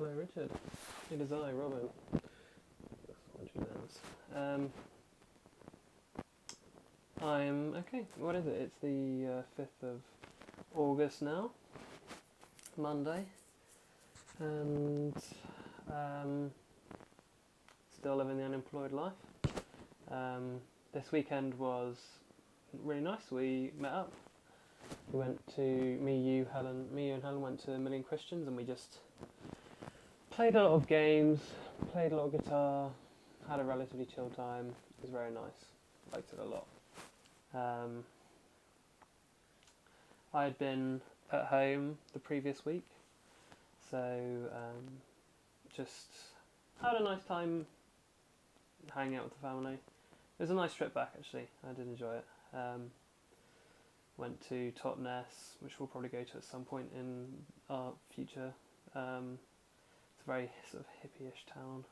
Hello, Richard. It is I, Robin. I'm okay. What is it? It's the 5th of August now, Monday, and still living the unemployed life. This weekend was really nice. We met up. We went to me, you, and Helen went to A Million Christians, and we just played a lot of games, played a lot of guitar, had a relatively chill time. It was very nice. Liked it a lot. I had been at home the previous week, so just had a nice time hanging out with the family. It was a nice trip back, actually. I did enjoy it. Went to Totnes, which we'll probably go to at some point in our future. It's a very sort of hippie-ish town.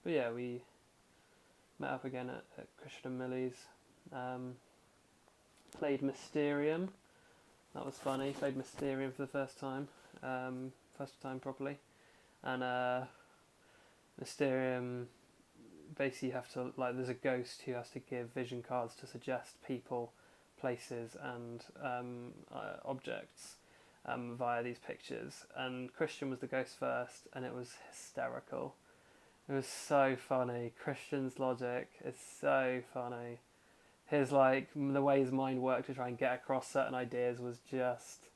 But yeah, we met up again at Christian and Millie's. Played Mysterium. That was funny. Played Mysterium for the first time. First time properly. And Mysterium, basically you have to, there's a ghost who has to give vision cards to suggest people, places and objects via these pictures. And Christian was the ghost first, and it was hysterical. It was so funny. Christian's logic is so funny. His, the way his mind worked to try and get across certain ideas was just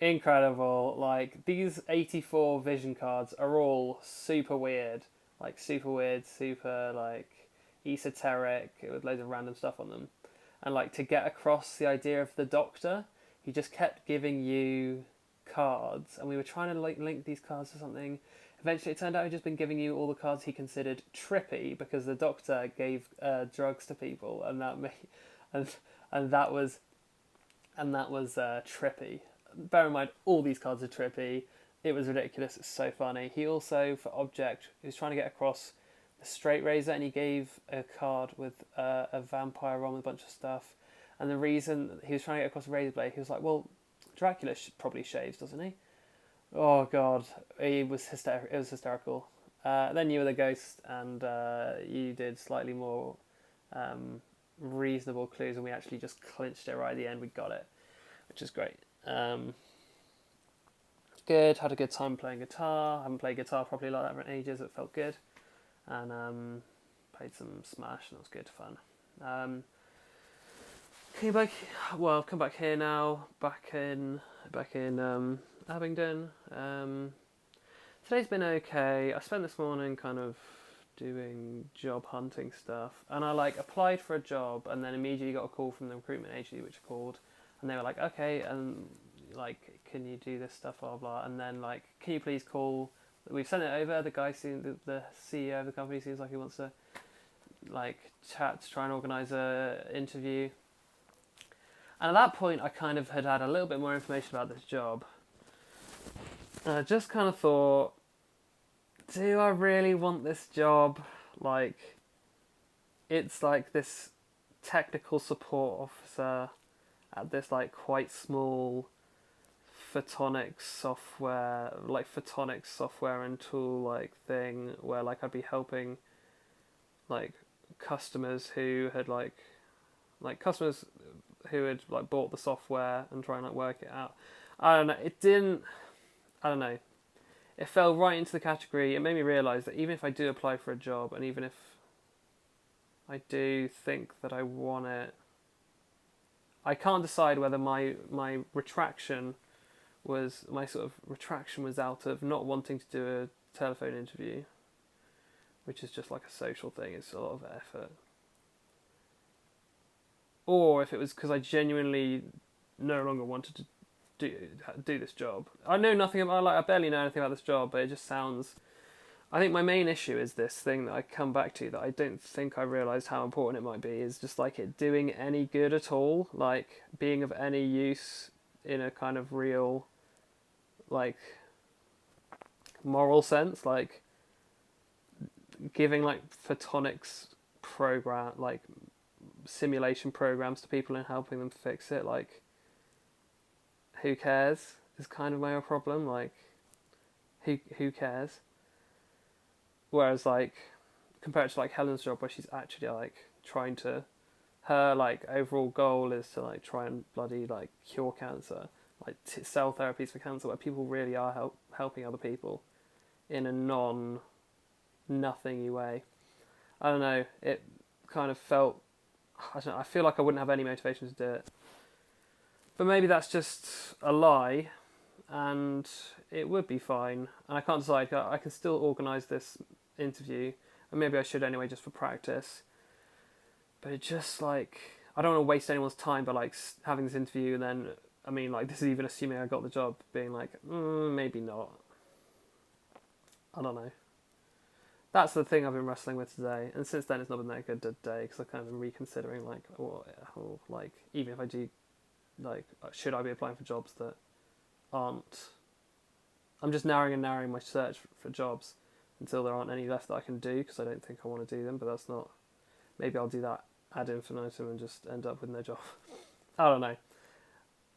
incredible. These 84 vision cards are all super weird. Super esoteric, with loads of random stuff on them. And to get across the idea of the Doctor, he just kept giving you cards, and we were trying to link these cards to something. Eventually it turned out he'd just been giving you all the cards he considered trippy, because the Doctor gave drugs to people, and that was trippy. Bear in mind, all these cards are trippy. It was ridiculous. It's so funny. He also, for object, he was trying to get across the straight razor, and he gave a card with a vampire on with a bunch of stuff. And the reason he was trying to get across a razor blade, he was like, well, Dracula probably shaves, doesn't he? Oh god, it was hysterical. Then you were the ghost, and you did slightly more reasonable clues, and we actually just clinched it right at the end. We got it, which is great. Good. Had a good time playing guitar. I haven't played guitar properly like that for ages. It felt good, and played some Smash, and it was good fun. Come back here now. Back in Abingdon. Today's been okay. I spent this morning kind of doing job hunting stuff, and I applied for a job, and then immediately got a call from the recruitment agency, which called, and they were like, okay, and can you do this stuff, blah blah, and then can you please call? We've sent it over. The guy the CEO of the company seems like he wants to chat to try and organise a interview. And at that point, I kind of had a little bit more information about this job. And I just kind of thought, do I really want this job? It's this technical support officer at this quite small photonics software and tool thing, where I'd be helping customers who had customers who had bought the software and try and work it out. I don't know. It fell right into the category. It made me realise that even if I do apply for a job, and even if I do think that I want it, I can't decide whether my retraction was out of not wanting to do a telephone interview, which is just a social thing. It's a lot of effort. Or if it was because I genuinely no longer wanted to do this job. I know nothing about I barely know anything about this job, but it just sounds. I think my main issue is this thing that I come back to that I don't think I realised how important it might be, is just it doing any good at all, being of any use in a kind of real moral sense, giving photonics program simulation programs to people and helping them fix it. Who cares? is kind of my problem. Like, who cares? Whereas like compared to like Helen's job, where she's actually like trying to, her like overall goal is to like try and bloody like cure cancer, like sell therapies for cancer, where people really are helping other people in a nothingy way. I don't know. It kind of felt. I don't know. I feel like I wouldn't have any motivation to do it. But maybe that's just a lie, and it would be fine. And I can't decide. I can still organise this interview, and maybe I should anyway, just for practice. But it just like, I don't want to waste anyone's time by like having this interview, and then I mean like this is even assuming I got the job, being like maybe not. I don't know. That's the thing I've been wrestling with today, and since then it's not been that good a day because I've kind of been reconsidering like, like even if I do, like, should I be applying for jobs that aren't? I'm just narrowing my search for jobs until there aren't any left that I can do because I don't think I want to do them. But that's not. Maybe I'll do that ad infinitum and just end up with no job. I don't know.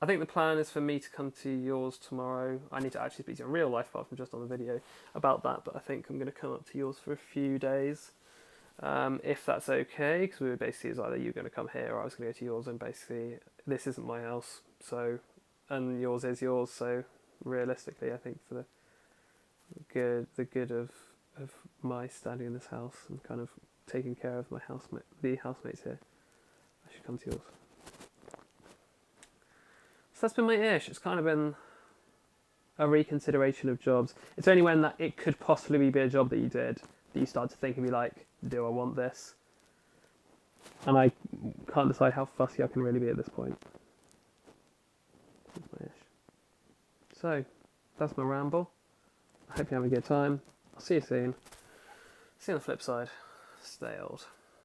I think the plan is for me to come to yours tomorrow. I need to actually speak to you in real life apart from just on the video about that, but I think I'm going to come up to yours for a few days. If that's okay, because we were basically, it's either you going to come here or I was going to go to yours, and basically this isn't my house, so, and yours is yours, so realistically I think for the good of my standing in this house and kind of taking care of the housemates here, I should come to yours. So that's been my ish. It's kind of been a reconsideration of jobs. It's only when that it could possibly be a job that you did that you start to think and be like, do I want this? And I can't decide how fussy I can really be at this point. That's my ish. So, that's my ramble. I hope you're having a good time. I'll see you soon. See you on the flip side. Stay old.